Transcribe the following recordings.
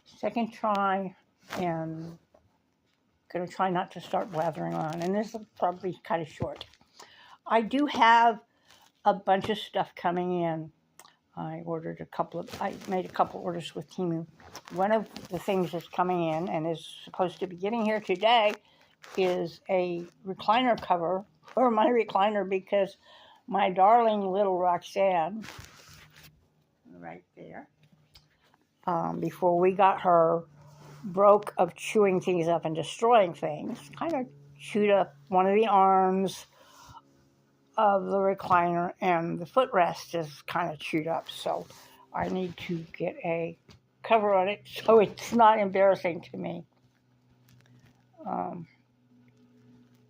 second try, and going to try not to start blathering on. And this will probably be kind of short. I do have a bunch of stuff coming in. I made a couple orders with Temu. One of the things that's coming in and is supposed to be getting here today is a recliner cover for my recliner, because my darling little Roxanne, right there, before we got her broke of chewing things up and destroying things, kind of chewed up one of the arms of the recliner, and the footrest is kind of chewed up. So I need to get a cover on it so it's not embarrassing to me.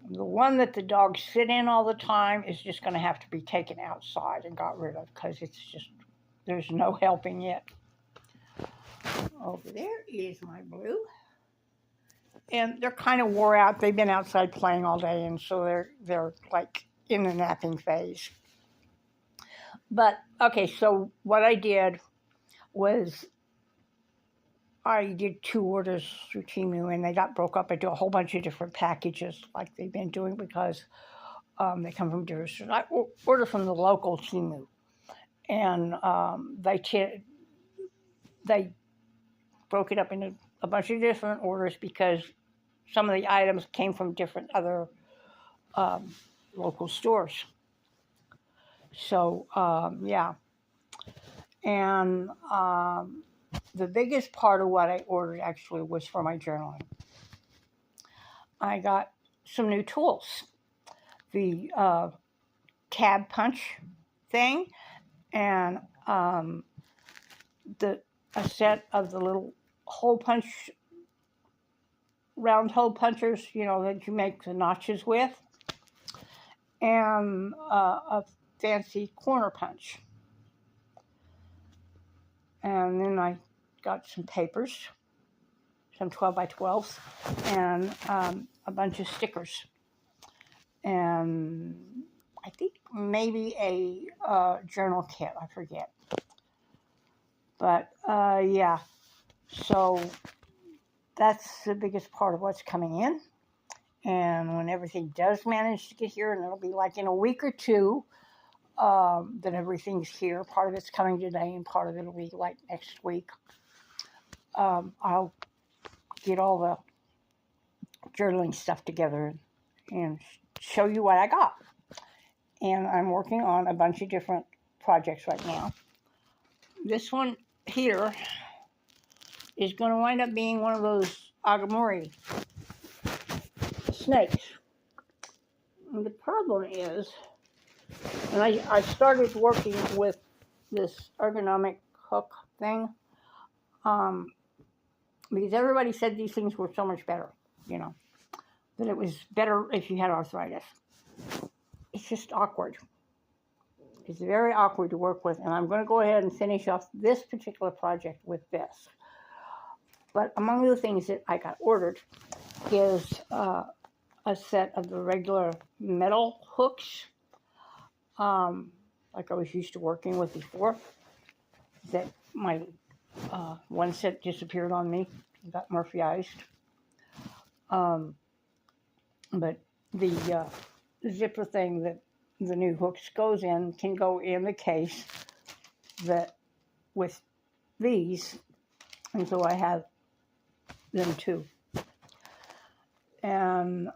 The one that the dogs sit in all the time is just going to have to be taken outside and got rid of, because it's just, there's no helping it. Over there is my Blue. And they're kind of wore out. They've been outside playing all day, and so they're like in the napping phase. But okay, so what I did was I did 2 orders through Temu, and they got broke up into a whole bunch of different packages like they've been doing, because they come from different stores. I order from the local Temu, and they broke it up into a bunch of different orders because some of the items came from different other local stores. So, yeah. And the biggest part of what I ordered actually was for my journaling. I got some new tools. The tab punch thing, and a set of the little round hole punchers, that you make the notches with, and a fancy corner punch. And then I got some papers, some 12 by 12s, and a bunch of stickers. And I think maybe a journal kit, I forget. But yeah, so that's the biggest part of what's coming in. And when everything does manage to get here, and it'll be like in a week or two, that everything's here. Part of it's coming today, and part of it'll be like next week. I'll get all the journaling stuff together and show you what I got. And I'm working on a bunch of different projects right now. This one here is going to wind up being one of those Agamori snakes. And the problem is, and I started working with this ergonomic hook thing, because everybody said these things were so much better, that it was better if you had arthritis. It's just awkward. It's very awkward to work with, and I'm going to go ahead and finish off this particular project with this. But among the things that I got ordered is a set of the regular metal hooks, like I was used to working with before, that my one set disappeared on me, got Murphyized. But the zipper thing that the new hooks goes in can go in the case that with these, and so I have them too. And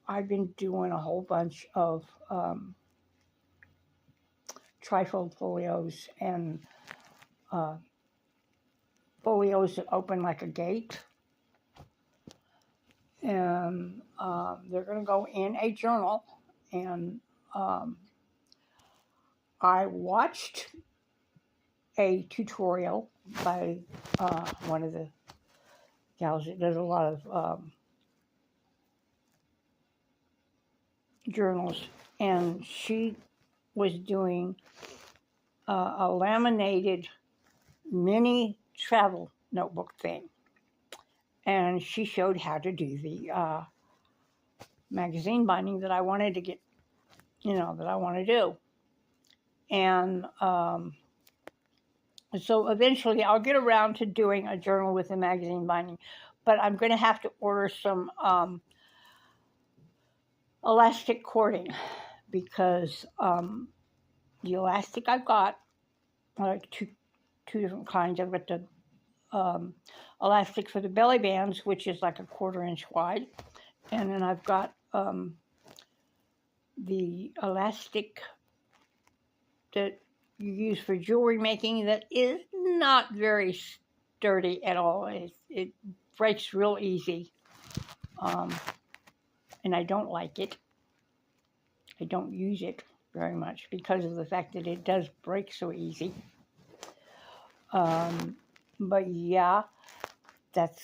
I've been doing a whole bunch of trifold folios and folios that open like a gate. And they're going to go in a journal. And I watched a tutorial by one of the gals that does a lot of journals, and she was doing a laminated mini travel notebook thing, and she showed how to do the magazine binding that I wanted to get, that I want to do. And So eventually I'll get around to doing a journal with a magazine binding, but I'm going to have to order some elastic cording because the elastic I've got, like two different kinds. I've got the elastic for the belly bands, which is like a 1/4 inch wide, and then I've got the elastic that you use for jewelry making that is not very sturdy at all. It breaks real easy, and I don't like it. I don't use it very much because of the fact that it does break so easy. But yeah, that's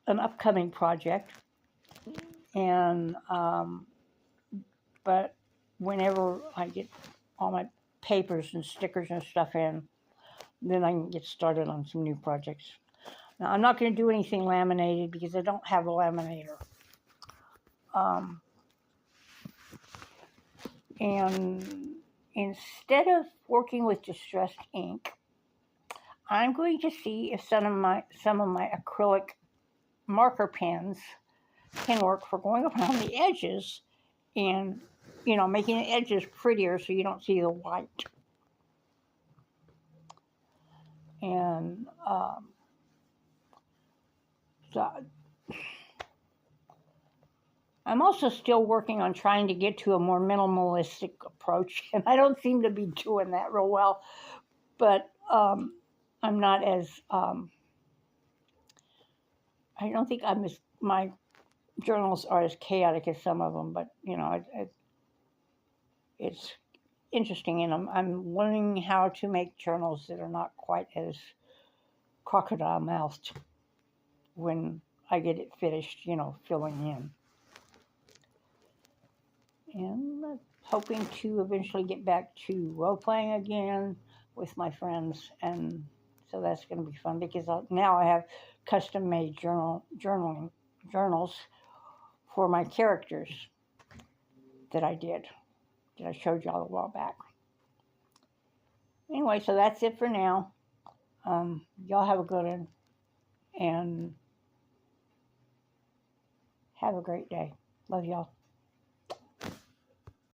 an upcoming project. And but whenever I get all my papers and stickers and stuff in, then I can get started on some new projects. Now, I'm not going to do anything laminated because I don't have a laminator. And instead of working with distressed ink, I'm going to see if some of my acrylic marker pens can work for going around the edges and, making the edges prettier so you don't see the white. And so I'm also still working on trying to get to a more minimalistic approach, and I don't seem to be doing that real well. But I'm not as I don't think my journals are as chaotic as some of them, but it's interesting, and I'm learning how to make journals that are not quite as crocodile mouthed when I get it finished, filling in. And I'm hoping to eventually get back to role playing again with my friends, and so that's going to be fun because now I have custom made journals for my characters that I showed y'all a while back. Anyway, so that's it for now. Y'all have a good one, and have a great day. Love y'all.